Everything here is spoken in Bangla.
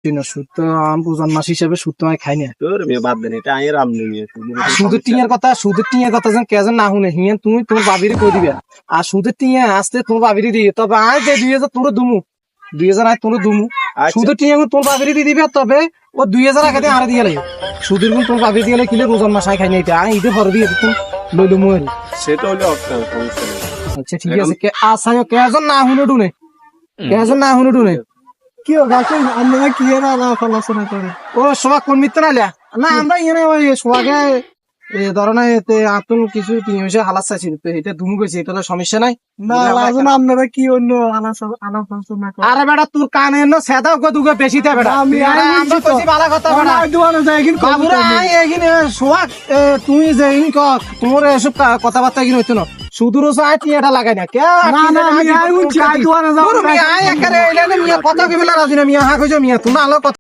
সুদ তো ওজন মাস হিসেবে সুদ তো আমি খাই না। তোর মেয়ে বাদ দেন, এটা আয়ের আমনি নিয়ে সুদের টিঙের কথা যেন কেজন না শুনে হিয়ান তুমি তোমার বাবিরে কই দিবে। আর সুদের টিঙে আসতে তোমার বাবিরে দিয়ে, তবে আয় যে 2000 তোর দুমু, 2000 আয় তোর দুমু। সুদের টিঙে তোমার বাবিরে দিয়ে দিবে, তবে ও 2000 আগে আরে দিয়ে লাগে। সুদের গুণ তোমার বাবিরে দিয়ে কিলে ওজন মাস খাই না, এটা আয় ঈদে ভরে দিয়ে তুমি লইলো মুয়ের। সেটা হলে সমস্যা নেই। আচ্ছা ঠিক আছে, কে আসায় কেজন না শুনে ডুনে, কেজন না শুনে ডুনে কি ও গাছে আমরা কি এর আলোচনা করে ও সবা কোন মিত্র নাইলা না আমরা এখানে ওই সোয়াগে ধরনা এতে আতুন কিছু 3 মাসে হালাত চাইছি, তো এটা দুমু গেছে, এটা তো সমস্যা নাই। না লাজন আপনারা কি অন্য আলোচনা করে আরে বেটা তোর কানে ন সেদাও গো দুগে বেশি তে বেটা আমি আমরা কইছি ভালো কথা বেটা দোয়ানো যায় কিন্তু বাবুরা এখানে সোয়াগ তুমি যে ইন ক তোমার এসব কথাবার্তা কি হইতো না সুদূর সাই টিয়াটা লাগাই না কে না না আমি আই উঠছি আই দোয়ানো যাও মিয়া একারে এলানে মিয়া কথা কইলা রাজি না মিয়া হা কইছো মিয়া তুমি আলো কথা